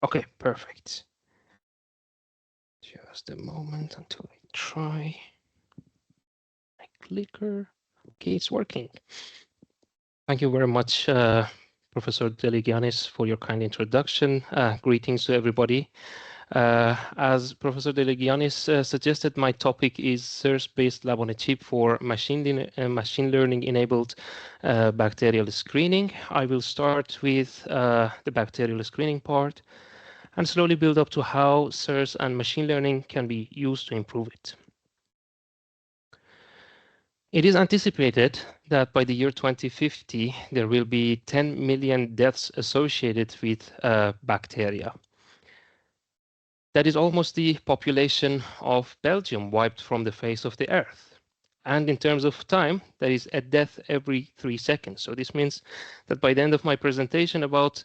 Okay, perfect. Just a moment until I try my clicker. Okay, it's working. Thank you very much, Professor Deligiannis, for your kind introduction. Greetings to everybody. As Professor Deligiannis suggested, my topic is SIRS-based lab on a chip for machine learning-enabled bacterial screening. I will start with the bacterial screening part and slowly build up to how SIRS and machine learning can be used to improve it. It is anticipated that by the year 2050, there will be 10 million deaths associated with bacteria. That is almost the population of Belgium wiped from the face of the earth. And in terms of time, there is a death every 3 seconds. So this means that by the end of my presentation, about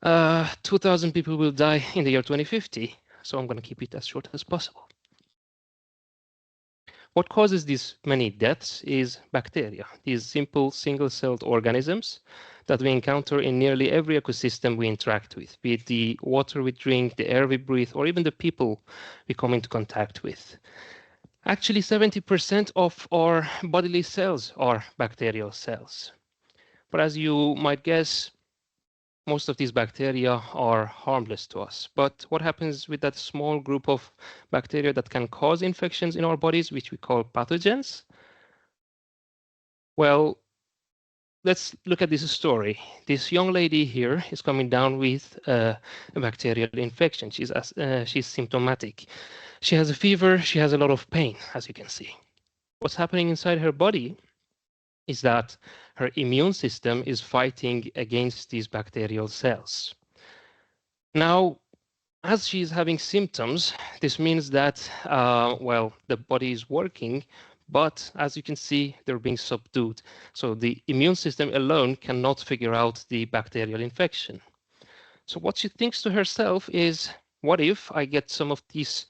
2,000 people will die in the year 2050. So I'm going to keep it as short as possible. What causes these many deaths is bacteria, these simple single-celled organisms that we encounter in nearly every ecosystem we interact with, be it the water we drink, the air we breathe, or even the people we come into contact with. Actually, 70% of our bodily cells are bacterial cells. But as you might guess, most of these bacteria are harmless to us. But what happens with that small group of bacteria that can cause infections in our bodies, which we call pathogens? Well, let's look at this story. This young lady here is coming down with a bacterial infection. She's symptomatic. She has a fever. She has a lot of pain, as you can see. What's happening inside her body is that her immune system is fighting against these bacterial cells. Now, as she's having symptoms, this means that, well, the body is working, but as you can see, they're being subdued. So the immune system alone cannot figure out the bacterial infection. So what she thinks to herself is, what if I get some of these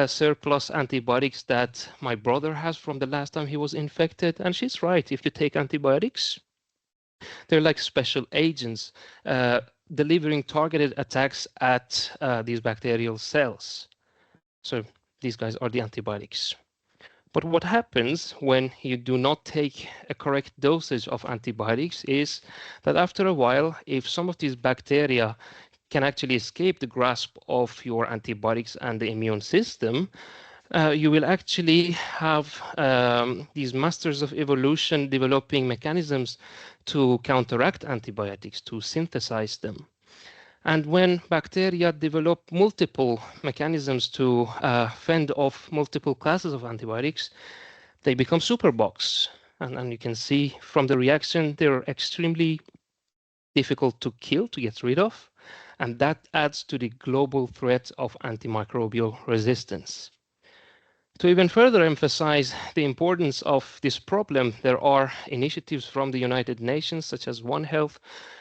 surplus antibiotics that my brother has from the last time he was infected? And she's right. If you take antibiotics, they're like special agents delivering targeted attacks at these bacterial cells. So these guys are the antibiotics. But what happens when you do not take a correct dosage of antibiotics is that after a while, if some of these bacteria can actually escape the grasp of your antibiotics and the immune system, you will actually have these masters of evolution developing mechanisms to counteract antibiotics, to synthesize them. And when bacteria develop multiple mechanisms to fend off multiple classes of antibiotics, they become superbugs. And you can see from the reaction, they're extremely difficult to kill, to get rid of. And that adds to the global threat of antimicrobial resistance. To even further emphasize the importance of this problem, there are initiatives from the United Nations, such as One Health,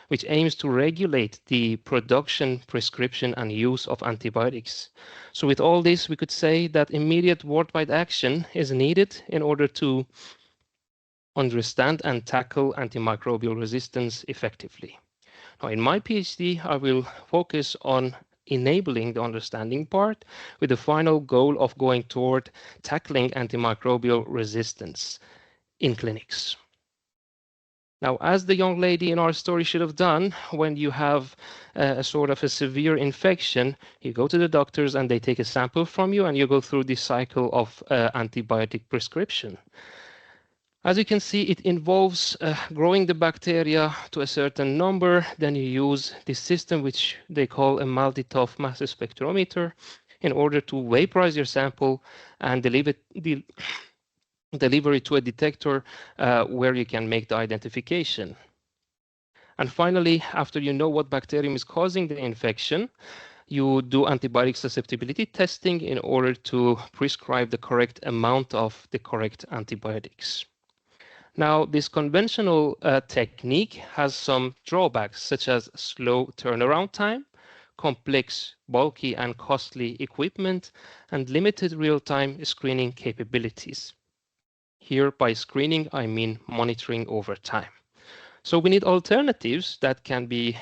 which aims to regulate the production, prescription, and use of antibiotics. So with all this, we could say that immediate worldwide action is needed in order to understand and tackle antimicrobial resistance effectively. Now, in my PhD, I will focus on enabling the understanding part with the final goal of going toward tackling antimicrobial resistance in clinics. Now, as the young lady in our story should have done, when you have a sort of a severe infection, you go to the doctors and they take a sample from you and you go through this cycle of antibiotic prescription. As you can see, it involves growing the bacteria to a certain number. Then you use this system, which they call a MALDI-TOF mass spectrometer, in order to vaporize your sample and deliver it to a detector where you can make the identification. And finally, after you know what bacterium is causing the infection, you do antibiotic susceptibility testing in order to prescribe the correct amount of the correct antibiotics. Now, this conventional technique has some drawbacks, such as slow turnaround time, complex, bulky, and costly equipment, and limited real-time screening capabilities. Here, by screening, I mean monitoring over time. So we need alternatives that can be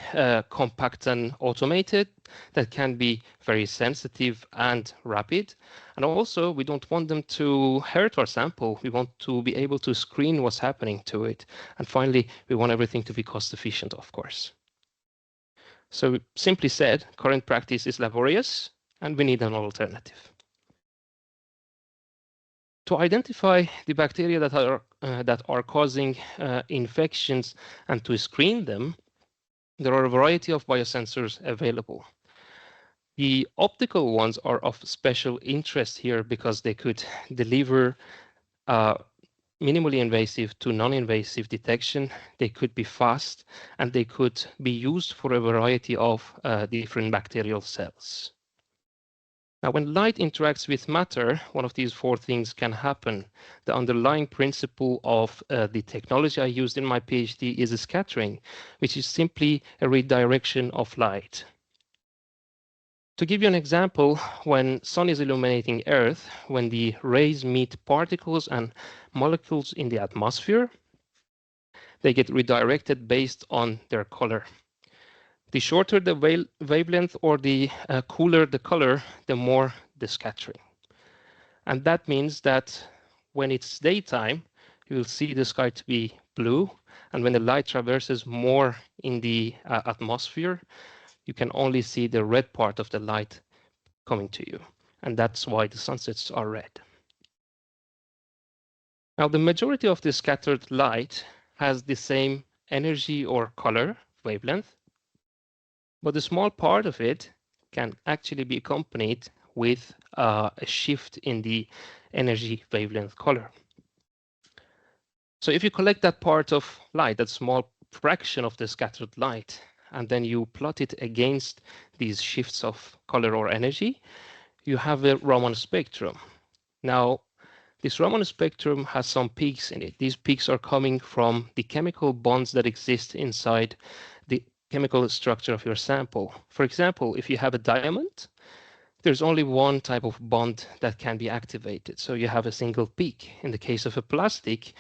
compact and automated, that can be very sensitive and rapid. And also, we don't want them to hurt our sample. We want to be able to screen what's happening to it. And finally, we want everything to be cost efficient, of course. So simply said, current practice is laborious, and we need an alternative. To identify the bacteria that are causing infections and to screen them, there are a variety of biosensors available. The optical ones are of special interest here because they could deliver minimally invasive to non-invasive detection. They could be fast, and they could be used for a variety of different bacterial cells. Now, when light interacts with matter, one of these four things can happen. The underlying principle of the technology I used in my PhD is scattering, which is simply a redirection of light. To give you an example, when sun is illuminating Earth, when the rays meet particles and molecules in the atmosphere, they get redirected based on their color. The shorter the wavelength or the cooler the color, the more the scattering. And that means that when it's daytime, you will see the sky to be blue. And when the light traverses more in the atmosphere, you can only see the red part of the light coming to you. And that's why the sunsets are red. Now, the majority of the scattered light has the same energy or color wavelength, but a small part of it can actually be accompanied with a shift in the energy wavelength color. So if you collect that part of light, that small fraction of the scattered light, and then you plot it against these shifts of color or energy, you have a Raman spectrum. Now, this Raman spectrum has some peaks in it. These peaks are coming from the chemical bonds that exist inside the chemical structure of your sample. For example, if you have a diamond, there's only one type of bond that can be activated. So you have a single peak. In the case of a plastic,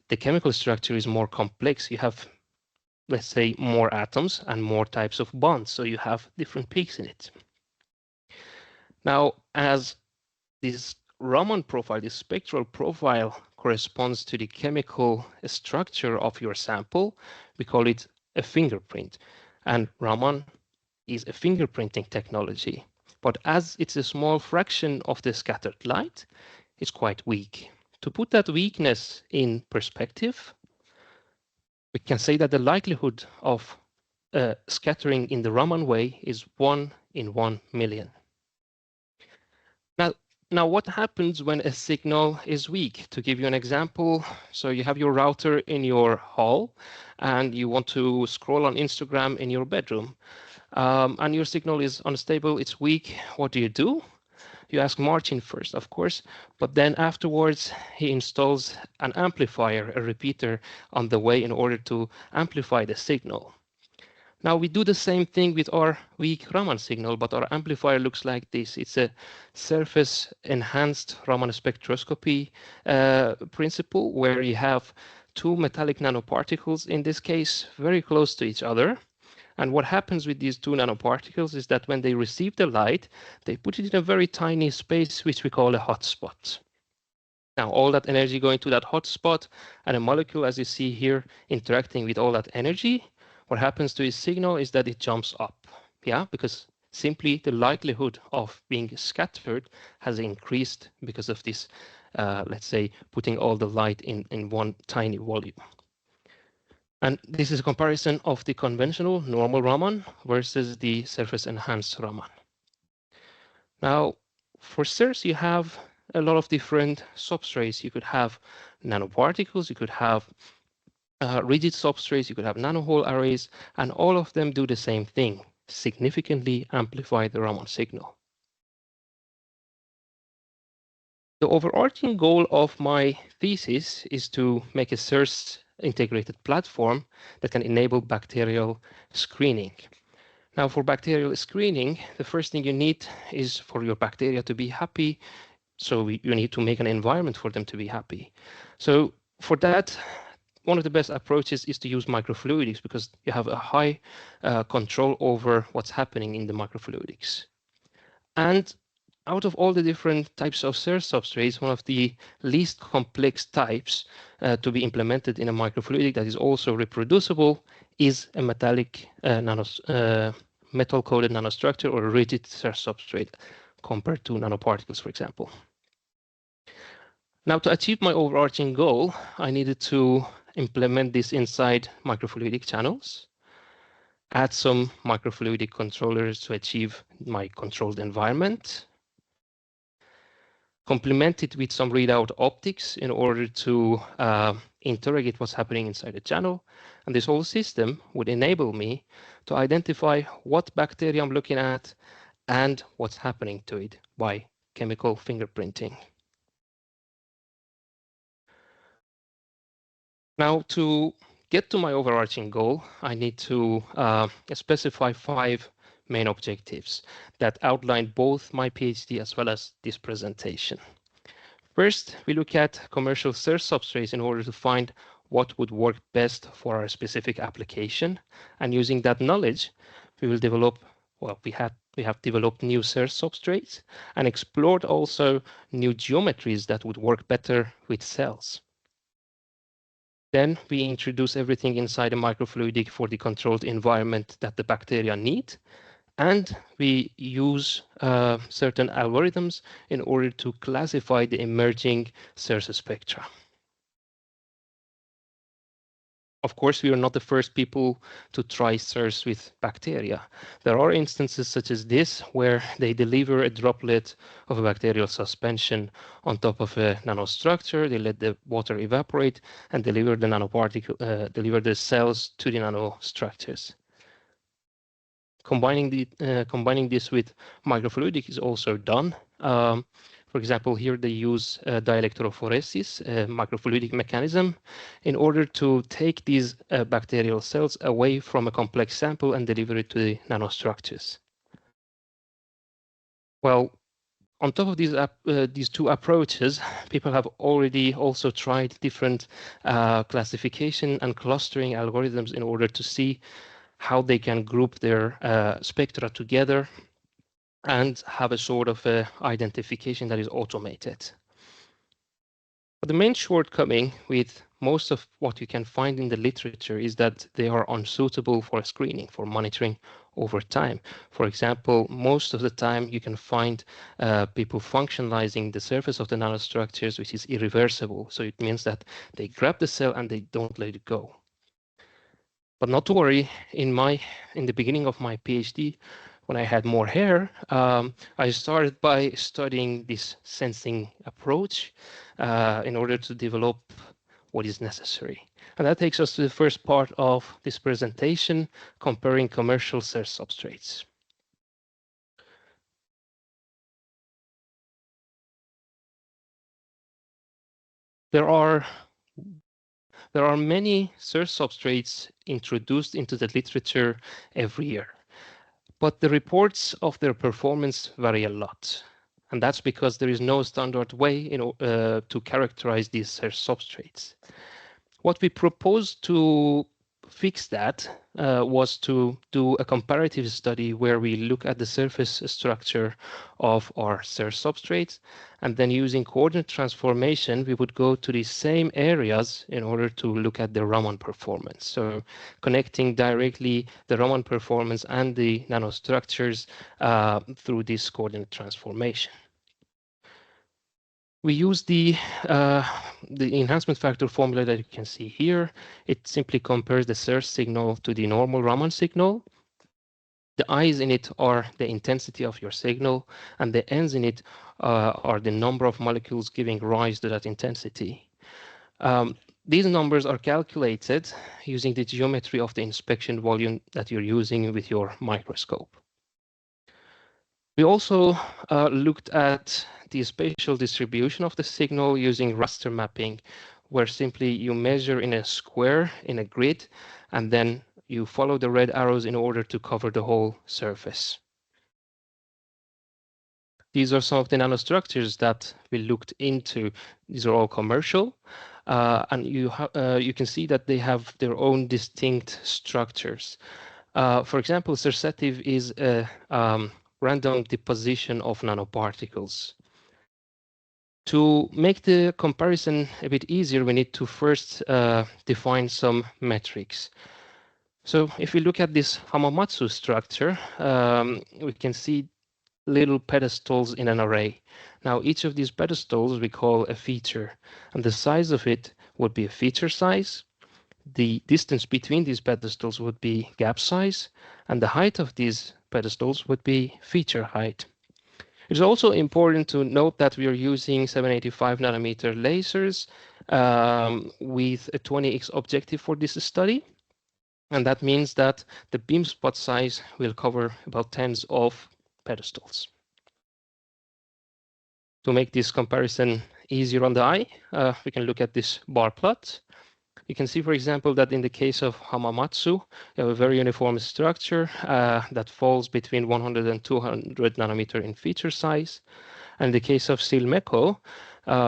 the chemical structure is more complex. You have, let's say, more atoms and more types of bonds. So you have different peaks in it. Now, as this Raman profile, this spectral profile corresponds to the chemical structure of your sample, we call it a fingerprint. And Raman is a fingerprinting technology. But as it's a small fraction of the scattered light, it's quite weak. To put that weakness in perspective, we can say that the likelihood of scattering in the Raman way is 1 in 1 million. Now, what happens when a signal is weak? To give you an example, so you have your router in your hall and you want to scroll on Instagram in your bedroom, and your signal is unstable, it's weak. What do? You ask Martin first, of course, but then afterwards he installs an amplifier, a repeater on the way in order to amplify the signal. Now we do the same thing with our weak Raman signal, but our amplifier looks like this. It's a surface enhanced Raman spectroscopy principle where you have two metallic nanoparticles, in this case, very close to each other. And what happens with these two nanoparticles is that when they receive the light, they put it in a very tiny space, which we call a hotspot. Now, all that energy going to that hotspot and a molecule, as you see here, interacting with all that energy, what happens to its signal is that it jumps up, because simply the likelihood of being scattered has increased because of this, let's say, putting all the light in one tiny volume. And this is a comparison of the conventional normal Raman versus the surface enhanced Raman. Now, for SIRS, you have a lot of different substrates. You could have nanoparticles, you could have rigid substrates, you could have nanohole arrays, and all of them do the same thing, significantly amplify the Raman signal. The overarching goal of my thesis is to make a SIRS integrated platform that can enable bacterial screening. Now, for bacterial screening, the first thing you need is for your bacteria to be happy. So you need to make an environment for them to be happy. So for that, one of the best approaches is to use microfluidics because you have a high control over what's happening in the microfluidics. And out of all the different types of search substrates, one of the least complex types to be implemented in a microfluidic that is also reproducible is a metal-coated nanostructure or a rigid search substrate compared to nanoparticles, for example. Now, to achieve my overarching goal, I needed to implement this inside microfluidic channels, add some microfluidic controllers to achieve my controlled environment, complement it with some readout optics in order to interrogate what's happening inside the channel. And this whole system would enable me to identify what bacteria I'm looking at and what's happening to it by chemical fingerprinting. Now, to get to my overarching goal, I need to specify 5 main objectives that outline both my PhD as well as this presentation. First, we look at commercial search substrates in order to find what would work best for our specific application. And using that knowledge, we will develop, well, we have developed new search substrates and explored also new geometries that would work better with cells. Then we introduce everything inside a microfluidic for the controlled environment that the bacteria need. And we use certain algorithms in order to classify the emerging search spectra. Of course, we are not the first people to try search with bacteria. There are instances such as this where they deliver a droplet of a bacterial suspension on top of a nanostructure. They let the water evaporate and deliver the nanoparticle, deliver the cells to the nanostructures. Combining this with microfluidic is also done. For example, here they use dielectrophoresis, a microfluidic mechanism, in order to take these bacterial cells away from a complex sample and deliver it to the nanostructures. Well, on top of these two approaches, people have already also tried different classification and clustering algorithms in order to see how they can group their spectra together and have a sort of identification that is automated. But the main shortcoming with most of what you can find in the literature is that they are unsuitable for screening, for monitoring over time. For example, most of the time you can find people functionalizing the surface of the nanostructures, which is irreversible. So it means that they grab the cell and they don't let it go. But not to worry, in the beginning of my PhD, when I had more hair, I started by studying this sensing approach in order to develop what is necessary. And that takes us to the first part of this presentation, comparing commercial search substrates. There are many search substrates introduced into the literature every year, but the reports of their performance vary a lot. And that's because there is no standard way to characterize these search substrates. What we proposed to fix that was to do a comparative study where we look at the surface structure of our search substrates, and then using coordinate transformation, we would go to the same areas in order to look at the Raman performance. So connecting directly the Raman performance and the nanostructures through this coordinate transformation. We use the enhancement factor formula that you can see here. It simply compares the search signal to the normal Raman signal. The I's in it are the intensity of your signal, and the N's in it are the number of molecules giving rise to that intensity. These numbers are calculated using the geometry of the inspection volume that you're using with your microscope. We also looked at the spatial distribution of the signal using raster mapping, where simply you measure in a square, in a grid, and then you follow the red arrows in order to cover the whole surface. These are some of the nanostructures that we looked into. These are all commercial. and you can see that they have their own distinct structures. For example, surceptive is a random deposition of nanoparticles. To make the comparison a bit easier, we need to first define some metrics. So if we look at this Hamamatsu structure, we can see little pedestals in an array. Now, each of these pedestals we call a feature, and the size of it would be a feature size. The distance between these pedestals would be gap size, and the height of these pedestals would be feature height. It's also important to note that we are using 785 nanometer lasers with a 20x objective for this study. And that means that the beam spot size will cover about tens of pedestals. To make this comparison easier on the eye, we can look at this bar plot. You can see, for example, that in the case of Hamamatsu, you have a very uniform structure that falls between 100 and 200 nanometer in feature size. And in the case of Silmeco,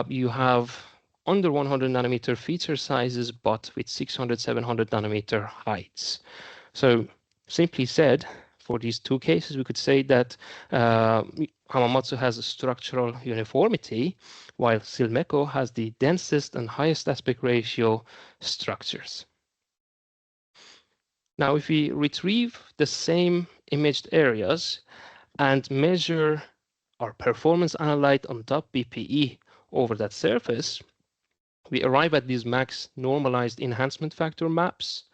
you have under 100 nanometer feature sizes, but with 600, 700 nanometer heights. So simply said, for these two cases, we could say that Hamamatsu has a structural uniformity, while Silmeco has the densest and highest aspect ratio structures. Now, if we retrieve the same imaged areas and measure our performance analyte on top BPE over that surface, we arrive at these max normalized enhancement factor maps,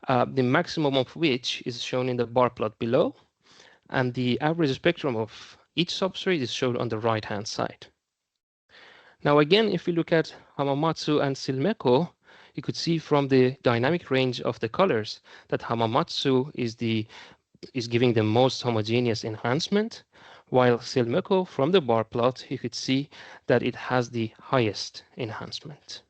the maximum of which is shown in the bar plot below, and the average spectrum of each substrate is shown on the right-hand side. Now, again, if we look at Hamamatsu and Silmeco, you could see from the dynamic range of the colors that Hamamatsu is giving the most homogeneous enhancement, while Silmeco, from the bar plot, you could see that it has the highest enhancement.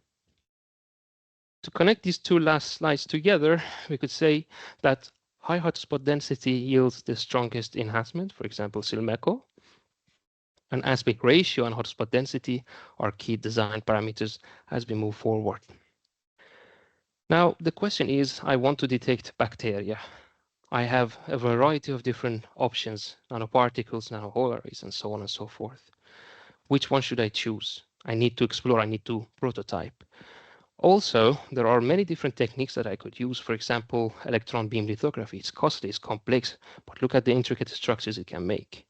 To connect these two last slides together, we could say that high hotspot density yields the strongest enhancement, for example, Silmeco. And aspect ratio and hotspot density are key design parameters as we move forward. Now, the question is, I want to detect bacteria. I have a variety of different options, nanoparticles, nanohole arrays, and so on and so forth. Which one should I choose? I need to explore, I need to prototype. Also, there are many different techniques that I could use. For example, electron beam lithography. It's costly, it's complex, but look at the intricate structures it can make.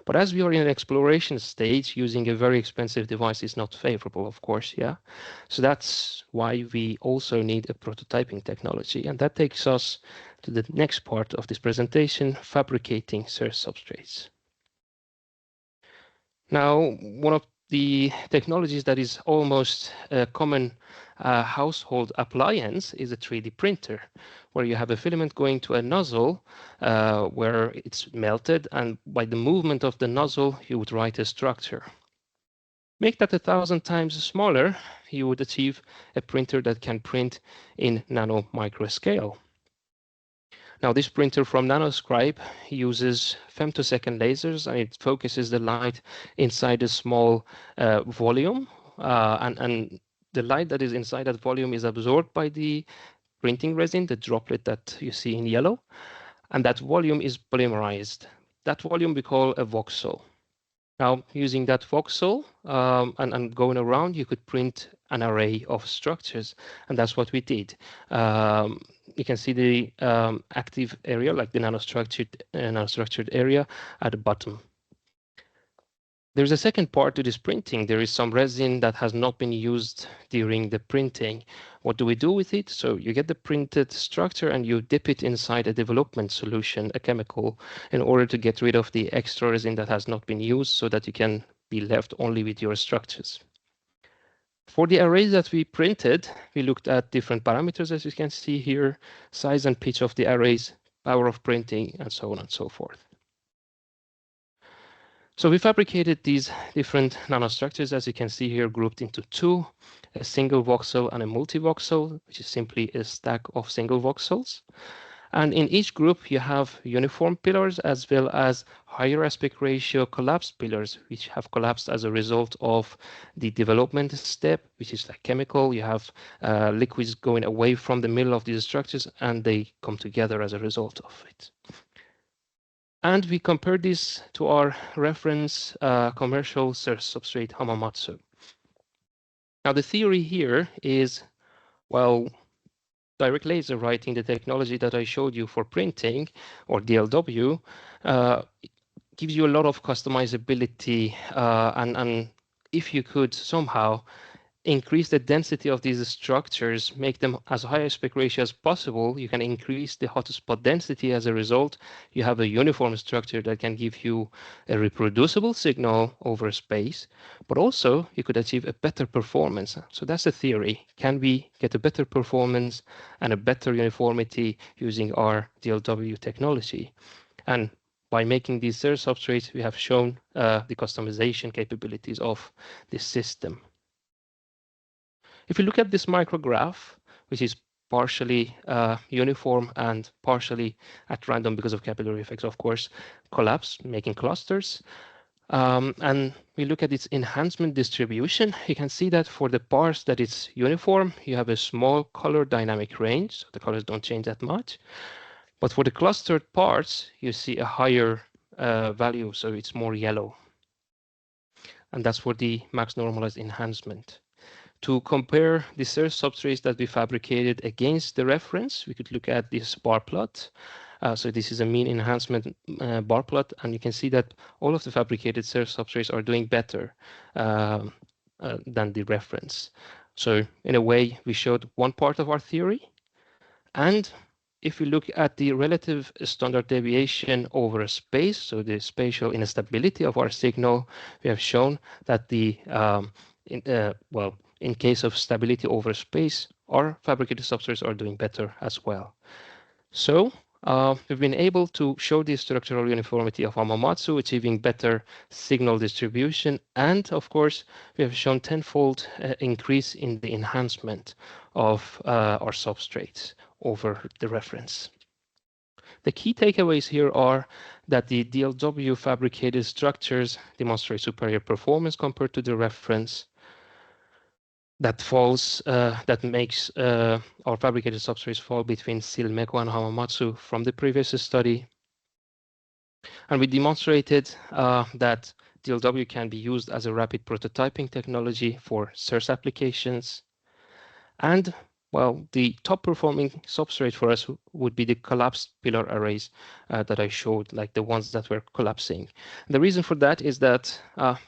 But as we are in an exploration stage, using a very expensive device is not favorable, of course, yeah? So that's why we also need a prototyping technology. And that takes us to the next part of this presentation, fabricating source substrates. Now, one of the technologies that is almost a common household appliance is a 3D printer, where you have a filament going to a nozzle where it's melted, and by the movement of the nozzle, you would write a structure. Make that 1,000 times smaller, you would achieve a printer that can print in nano-micro scale. Now, this printer from Nanoscribe uses femtosecond lasers, and it focuses the light inside a small volume, and the light that is inside that volume is absorbed by the printing resin, the droplet that you see in yellow, and that volume is polymerized. That volume we call a voxel. Now, using that voxel and going around, you could print an array of structures, and that's what we did. You can see the active area, like the nanostructured area at the bottom. There's a second part to this printing. There is some resin that has not been used during the printing. What do we do with it? So you get the printed structure and you dip it inside a development solution, a chemical, in order to get rid of the extra resin that has not been used so that you can be left only with your structures. For the arrays that we printed, we looked at different parameters, as you can see here, size and pitch of the arrays, power of printing, and so on and so forth. So we fabricated these different nanostructures, as you can see here, grouped into two, a single voxel and a multi-voxel, which is simply a stack of single voxels. And in each group, you have uniform pillars as well as higher aspect ratio collapsed pillars, which have collapsed as a result of the development step, which is like chemical. You have liquids going away from the middle of these structures, and they come together as a result of it. And we compare this to our reference commercial substrate Hamamatsu. Now, the theory here is, well, direct laser writing, the technology that I showed you for printing, or DLW, gives you a lot of customizability, and if you could somehow increase the density of these structures, make them as high aspect ratio as possible, you can increase the hotspot density. As a result, you have a uniform structure that can give you a reproducible signal over space, but also you could achieve a better performance. So that's the theory. Can we get a better performance and a better uniformity using our DLW technology? And by making these zero substrates, we have shown the customization capabilities of this system. If you look at this micrograph, which is partially uniform and partially at random because of capillary effects, of course, collapse, making clusters. And we look at its enhancement distribution. You can see that for the parts that it's uniform, you have a small color dynamic range, so the colors don't change that much. But for the clustered parts, you see a higher value, so it's more yellow. And that's for the max normalized enhancement. To compare the search substrates that we fabricated against the reference, we could look at this bar plot. So this is a mean enhancement bar plot, and you can see that all of the fabricated search substrates are doing better than the reference. So in a way, we showed one part of our theory. And if we look at the relative standard deviation over a space, so the spatial instability of our signal, we have shown that the in case of stability over space, our fabricated substrates are doing better as well. So we've been able to show the structural uniformity of Hamamatsu, achieving better signal distribution. And of course, we have shown tenfold increase in the enhancement of our substrates over the reference. The key takeaways here are that the DLW fabricated structures demonstrate superior performance compared to the reference. That makes our fabricated substrates fall between Silmeco and Hamamatsu from the previous study. And we demonstrated that DLW can be used as a rapid prototyping technology for search applications. And well, the top performing substrate for us would be the collapsed pillar arrays that I showed, like the ones that were collapsing. The reason for that is that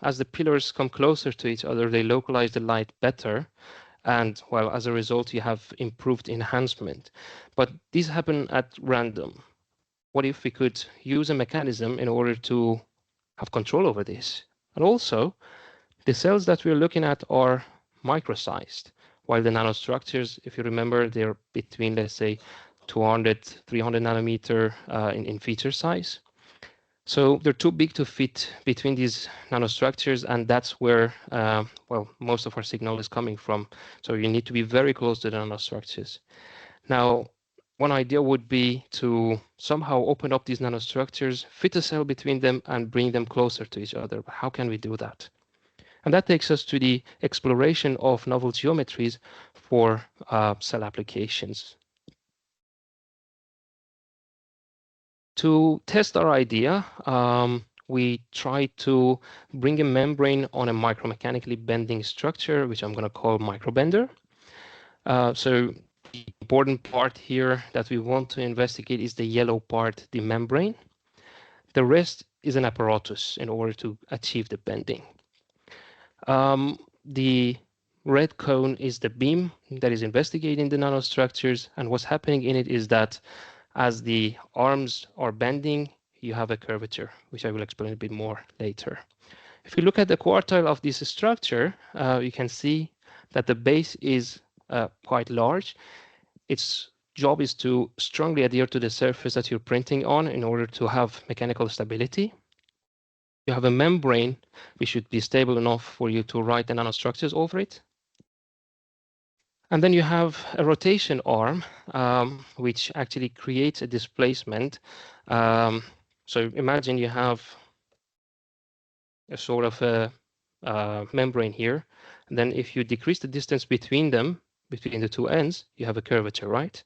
as the pillars come closer to each other, they localize the light better. And well, as a result, you have improved enhancement. But these happen at random. What if we could use a mechanism in order to have control over this? And also, the cells that we're looking at are micro-sized, while the nanostructures, if you remember, they're between, let's say, 200, 300 nanometer in feature size. So they're too big to fit between these nanostructures, and that's where, well, most of our signal is coming from. So you need to be very close to the nanostructures. Now, one idea would be to somehow open up these nanostructures, fit a cell between them, and bring them closer to each other. But how can we do that? And that takes us to the exploration of novel geometries for cell applications. To test our idea, we try to bring a membrane on a micromechanically bending structure, which I'm going to call microbender. So the important part here that we want to investigate is the yellow part, the membrane. The rest is an apparatus in order to achieve the bending. The red cone is the beam that is investigating the nanostructures, and what's happening in it is that as the arms are bending, you have a curvature, which I will explain a bit more later. If you look at the quartile of this structure, you can see that the base is quite large. Its job is to strongly adhere to the surface that you're printing on in order to have mechanical stability. You have a membrane which should be stable enough for you to write the nanostructures over it. And then you have a rotation arm, which actually creates a displacement. So imagine you have a sort of a membrane here. And then if you decrease the distance between them, between the two ends, you have a curvature, right?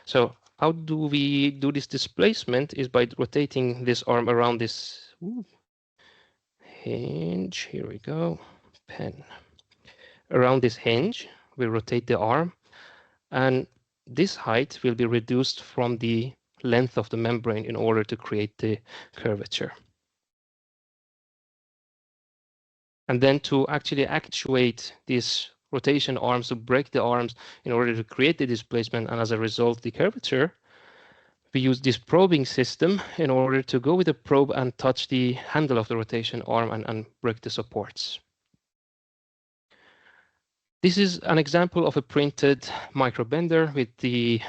So how do we do this displacement is by rotating this arm around this hinge. Here we go, pen. Around this hinge, we rotate the arm, and this height will be reduced from the length of the membrane in order to create the curvature. And then to actually actuate these rotation arms, to break the arms in order to create the displacement and as a result the curvature, we use this probing system in order to go with the probe and touch the handle of the rotation arm and break the supports. This is an example of a printed microbender with the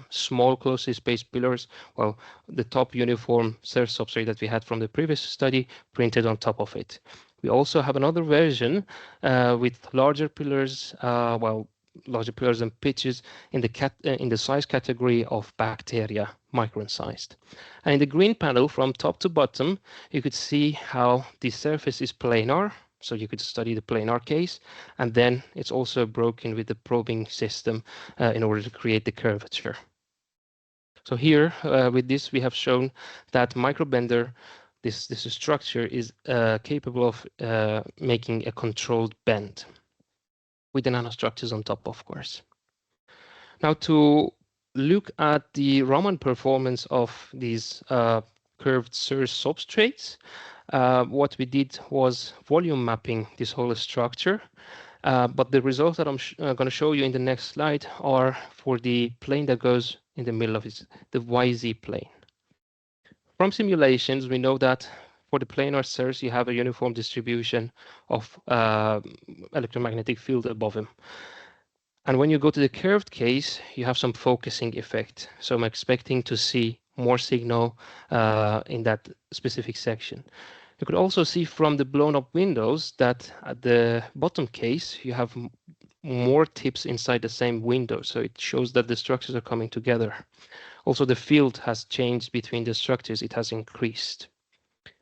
small closely spaced pillars, well, the top uniform cell substrate that we had from the previous study printed on top of it. We also have another version with larger pillars, larger pillars and pitches in the size category of bacteria, micron-sized. And in the green panel from top to bottom, you could see how the surface is planar. So you could study the planar case, and then it's also broken with the probing system in order to create the curvature. So here, with this, we have shown that microbender, this structure is capable of making a controlled bend with the nanostructures on top, of course. Now to look at the Raman performance of these curved SIRS substrates, what we did was volume mapping this whole structure. But the results that I'm going to show you in the next slide are for the plane that goes in the middle of it, the YZ plane. From simulations, we know that for the planar SIRS, you have a uniform distribution of electromagnetic field above them. And when you go to the curved case, you have some focusing effect. So I'm expecting to see more signal in that specific section. You could also see from the blown up windows that at the bottom case, you have more tips inside the same window. So it shows that the structures are coming together. Also, the field has changed between the structures. It has increased.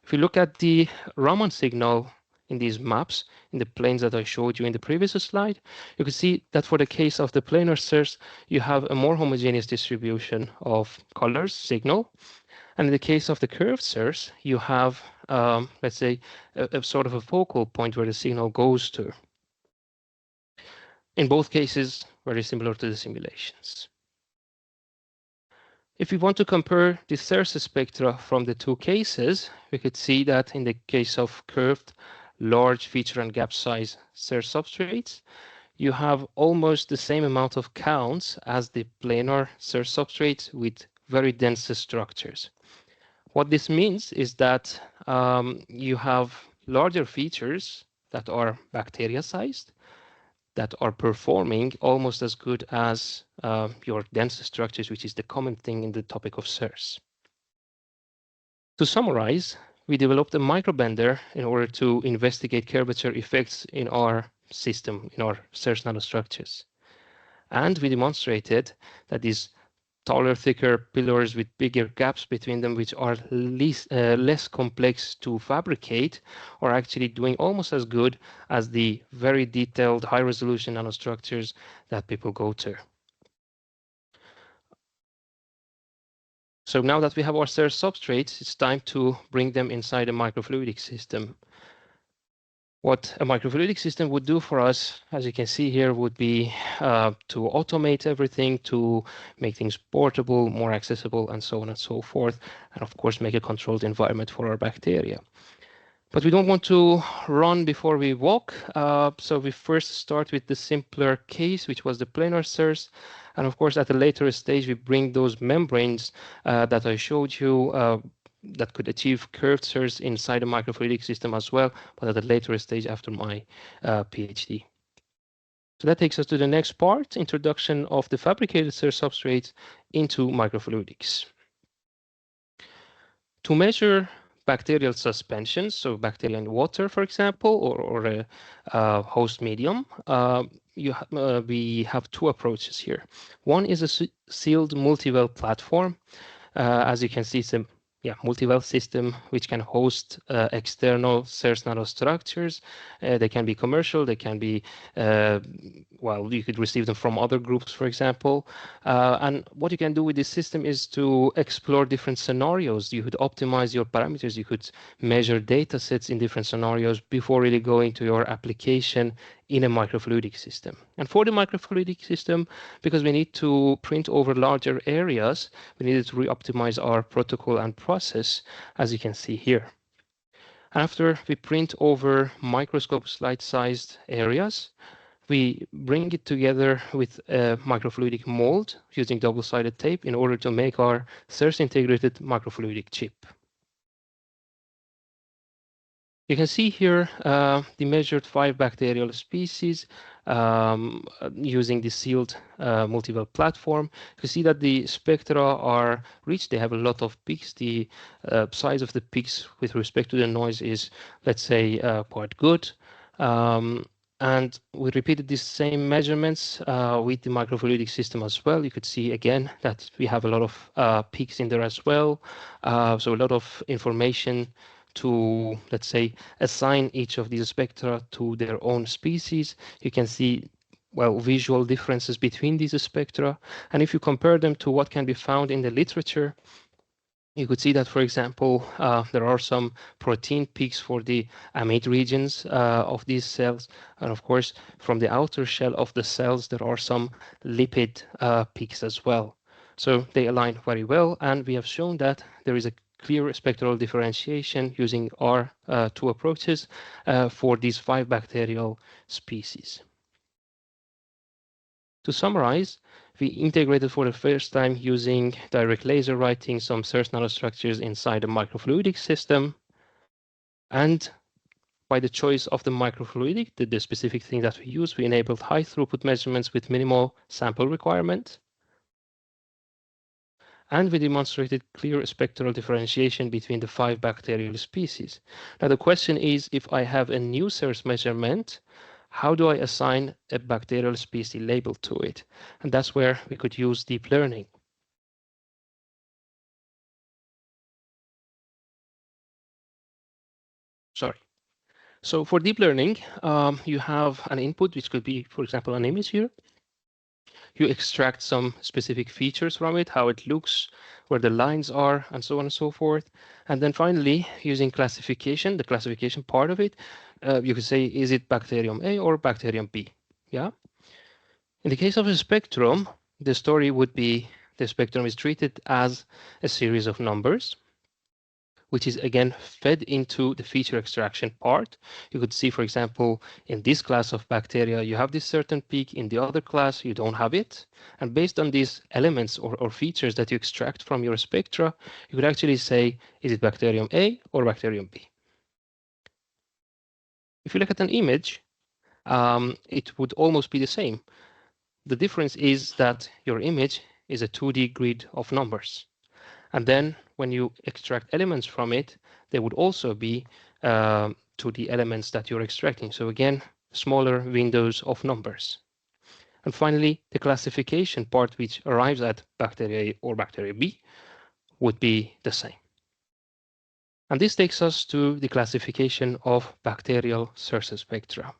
If you look at the Raman signal in these maps, in the planes that I showed you in the previous slide, you can see that for the case of the planar SIRS, you have a more homogeneous distribution of colors, signal. And in the case of the curved SIRS, you have, let's say, a sort of a focal point where the signal goes to. In both cases, very similar to the simulations. If we want to compare the SIRS spectra from the two cases, we could see that in the case of curved, large feature and gap size SIRS substrates, you have almost the same amount of counts as the planar SIRS substrates with very dense structures. What this means is that you have larger features that are bacteria-sized, that are performing almost as good as your dense structures, which is the common thing in the topic of SIRS. To summarize, we developed a microbender in order to investigate curvature effects in our system, in our SIRS nanostructures. And we demonstrated that these taller, thicker pillars with bigger gaps between them, which are less complex to fabricate, are actually doing almost as good as the very detailed, high-resolution nanostructures that people go to. So now that we have our SIRS substrates, it's time to bring them inside a microfluidic system. What a microfluidic system would do for us, as you can see here, would be to automate everything, to make things portable, more accessible, and so on and so forth, and of course make a controlled environment for our bacteria. But we don't want to run before we walk, so we first start with the simpler case, which was the planar SIRS, and of course at a later stage we bring those membranes that I showed you that could achieve curved SIRS inside a microfluidic system as well, but at a later stage after my PhD. So that takes us to the next part, introduction of the fabricated SIRS substrates into microfluidics. To measure bacterial suspensions, so bacteria in water, for example, or a host medium, we have two approaches here. One is a sealed multi-well platform. As you can see, it's a multi-well system which can host external source nanostructures. They can be commercial, they can be, you could receive them from other groups, for example. And what you can do with this system is to explore different scenarios. You could optimize your parameters, you could measure data sets in different scenarios before really going to your application in a microfluidic system. And for the microfluidic system, because we need to print over larger areas, we needed to re-optimize our protocol and process, as you can see here. After we print over microscope slide-sized areas, we bring it together with a microfluidic mold using double-sided tape in order to make our source-integrated microfluidic chip. You can see here the measured 5 bacterial species using the sealed multi-well platform. You see that the spectra are rich. They have a lot of peaks. The size of the peaks with respect to the noise is, let's say, quite good. And we repeated these same measurements with the microfluidic system as well. You could see again that we have a lot of peaks in there as well. So a lot of information to, let's say, assign each of these spectra to their own species. You can see, well, visual differences between these spectra. And if you compare them to what can be found in the literature, you could see that, for example, there are some protein peaks for the amide regions of these cells. And of course, from the outer shell of the cells, there are some lipid peaks as well. So they align very well. And we have shown that there is a clear spectral differentiation using our two approaches for these 5 bacterial species. To summarize, we integrated for the first time using direct laser writing some source nanostructures inside a microfluidic system. And by the choice of the microfluidic, the specific thing that we use, we enabled high throughput measurements with minimal sample requirement. And we demonstrated clear spectral differentiation between the 5 bacterial species. Now the question is, if I have a new source measurement, how do I assign a bacterial species label to it? And that's where we could use deep learning. Sorry. So for deep learning, you have an input, which could be, for example, an image here. You extract some specific features from it, how it looks, where the lines are, and so on and so forth. And then finally, using classification, the classification part of it, you could say, is it bacterium A or bacterium B? Yeah. In the case of a spectrum, the story would be the spectrum is treated as a series of numbers, which is again fed into the feature extraction part. You could see, for example, in this class of bacteria, you have this certain peak. In the other class, you don't have it. And based on these elements or features that you extract from your spectra, you could actually say, is it bacterium A or bacterium B? If you look at an image, it would almost be the same. The difference is that your image is a 2D grid of numbers. And then when you extract elements from it, they would also be 2D elements that you're extracting. So again, smaller windows of numbers. And finally, the classification part, which arrives at bacteria A or bacteria B, would be the same. And this takes us to the classification of bacterial source spectra.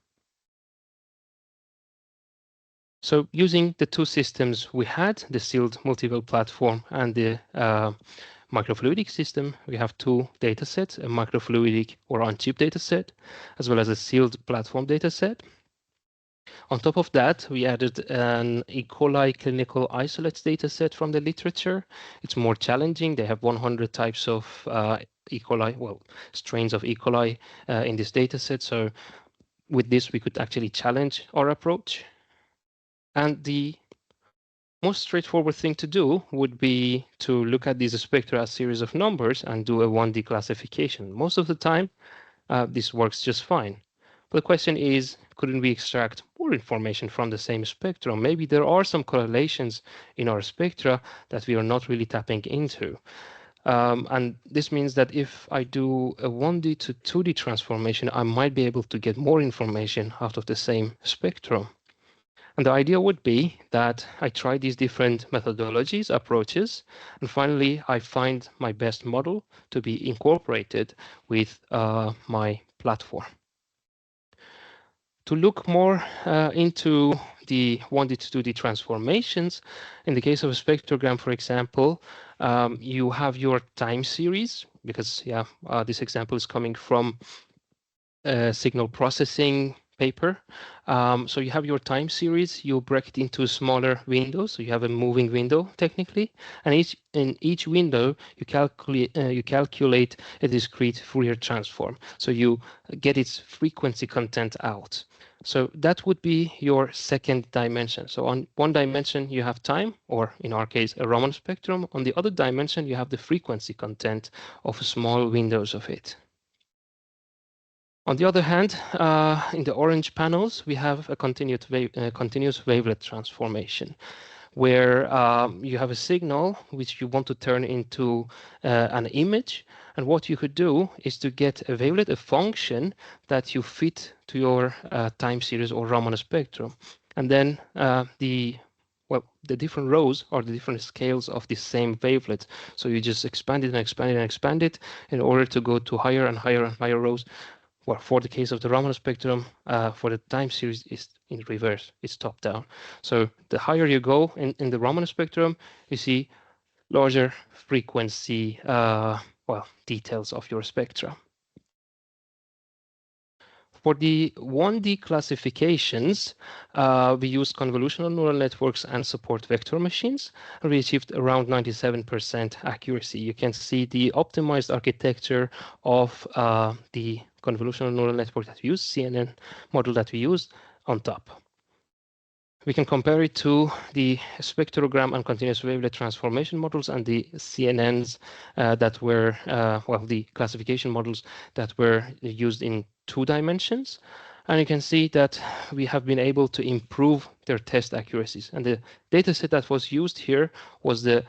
So using the two systems we had, the sealed multi-well platform and the microfluidic system, we have two data sets, a microfluidic or on-chip data set, as well as a sealed platform data set. On top of that, we added an E. coli clinical isolates data set from the literature. It's more challenging. They have 100 types of E. coli, well, strains of E. coli in this data set. So with this, we could actually challenge our approach. And the most straightforward thing to do would be to look at these spectra as series of numbers and do a 1D classification. Most of the time, this works just fine. But the question is, couldn't we extract more information from the same spectrum? Maybe there are some correlations in our spectra that we are not really tapping into. And this means that if I do a 1D to 2D transformation, I might be able to get more information out of the same spectrum. And the idea would be that I try these different methodologies, approaches, and finally I find my best model to be incorporated with my platform. To look more into the 1D to 2D transformations, in the case of a spectrogram, for example, you have your time series, because this example is coming from a signal processing paper. So you have your time series, you break it into smaller windows. So you have a moving window technically, and in each window you calculate a discrete Fourier transform. So you get its frequency content out. So that would be your second dimension. So on one dimension you have time, or in our case a Raman spectrum. On the other dimension you have the frequency content of small windows of it. On the other hand, in the orange panels, we have a continuous wavelet transformation, where you have a signal which you want to turn into an image. And what you could do is to get a wavelet, a function that you fit to your time series or Raman spectrum. And then the different rows are the different scales of the same wavelet. So you just expand it and expand it and expand it in order to go to higher and higher and higher rows. Well, for the case of the Raman spectrum, for the time series is in reverse, it's top down. So the higher you go in the Raman spectrum, you see larger frequency details of your spectra. For the 1D classifications, we used convolutional neural networks and support vector machines, and we achieved around 97% accuracy. You can see the optimized architecture of the convolutional neural network that we use, CNN model that we used on top. We can compare it to the spectrogram and continuous wavelet transformation models and the CNNs that were, the classification models that were used in 2 dimensions. And you can see that we have been able to improve their test accuracies. And the dataset that was used here was the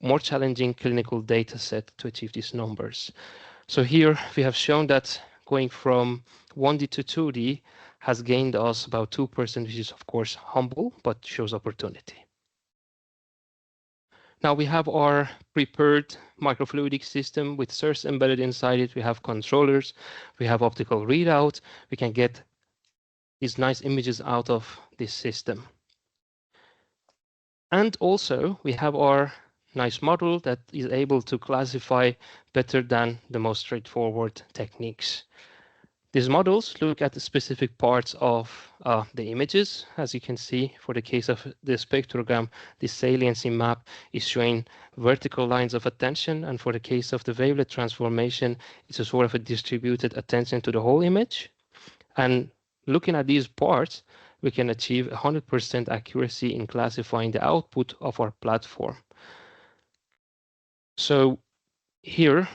more challenging clinical dataset to achieve these numbers. So here we have shown that going from 1D to 2D has gained us about 2%, which is of course humble, but shows opportunity. Now we have our prepared microfluidic system with source embedded inside it. We have controllers, we have optical readout. We can get these nice images out of this system. And also we have our nice model that is able to classify better than the most straightforward techniques. These models look at the specific parts of the images. As you can see, for the case of the spectrogram, the saliency map is showing vertical lines of attention. And for the case of the wavelet transformation, it's a sort of a distributed attention to the whole image. And looking at these parts, we can achieve 100% accuracy in classifying the output of our platform. So here,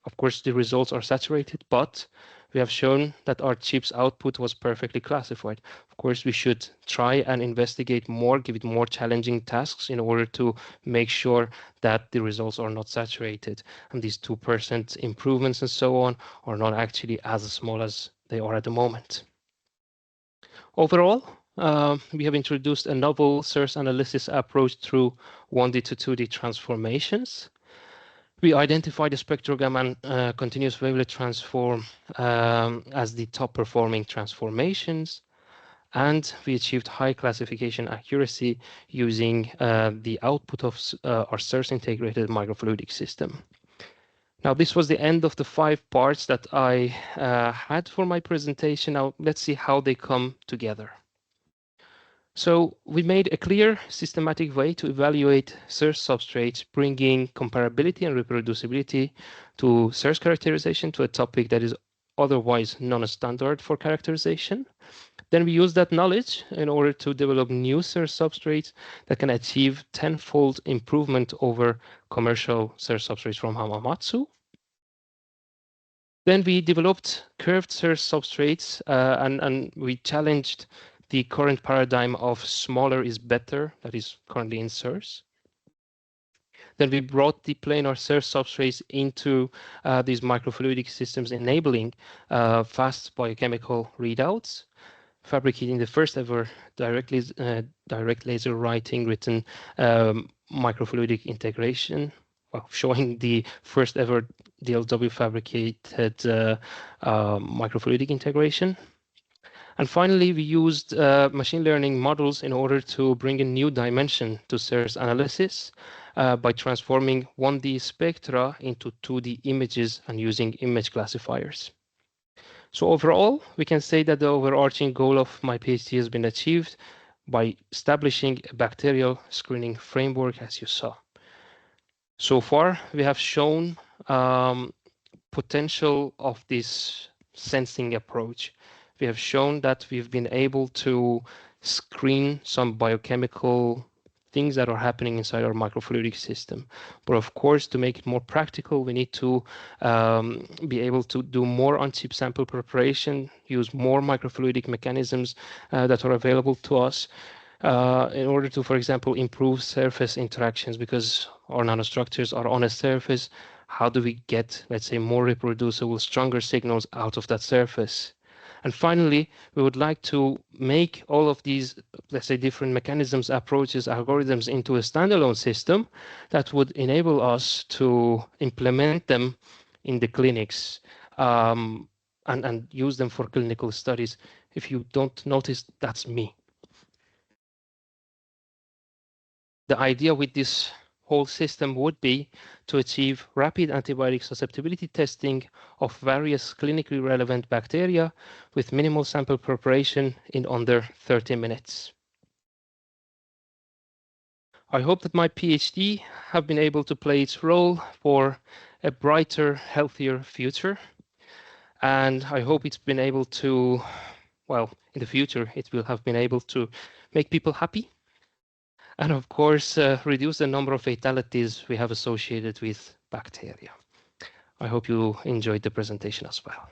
of course, the results are saturated, but we have shown that our chip's output was perfectly classified. Of course, we should try and investigate more, give it more challenging tasks in order to make sure that the results are not saturated. And these 2% improvements and so on are not actually as small as they are at the moment. Overall, we have introduced a novel source analysis approach through 1D to 2D transformations. We identified the spectrogram and continuous wavelet transform as the top performing transformations, and we achieved high classification accuracy using the output of our source integrated microfluidic system. Now, this was the end of the 5 parts that I had for my presentation. Now, let's see how they come together. So we made a clear, systematic way to evaluate source substrates, bringing comparability and reproducibility to source characterization, to a topic that is otherwise non-standard for characterization. Then we use that knowledge in order to develop new source substrates that can achieve 10-fold improvement over commercial source substrates from Hamamatsu. Then we developed curved source substrates and we challenged the current paradigm of smaller is better that is currently in source. Then we brought the planar search substrates into these microfluidic systems, enabling fast biochemical readouts, fabricating the first ever direct laser written microfluidic integration, well, showing the first ever DLW fabricated microfluidic integration. And finally, we used machine learning models in order to bring a new dimension to search analysis by transforming 1D spectra into 2D images and using image classifiers. So overall, we can say that the overarching goal of my PhD has been achieved by establishing a bacterial screening framework, as you saw. So far, we have shown potential of this sensing approach. We have shown that we've been able to screen some biochemical things that are happening inside our microfluidic system. But of course, to make it more practical, we need to be able to do more on-chip sample preparation, use more microfluidic mechanisms that are available to us in order to, for example, improve surface interactions, because our nanostructures are on a surface. How do we get, let's say, more reproducible, stronger signals out of that surface? And finally, we would like to make all of these, let's say, different mechanisms, approaches, algorithms into a standalone system that would enable us to implement them in the clinics and use them for clinical studies. If you don't notice, that's me. The idea with this whole system would be to achieve rapid antibiotic susceptibility testing of various clinically relevant bacteria with minimal sample preparation in under 30 minutes. I hope that my PhD have been able to play its role for a brighter, healthier future. And I hope it's been able to, well, in the future, it will have been able to make people happy. And of course, reduce the number of fatalities we have associated with bacteria. I hope you enjoyed the presentation as well.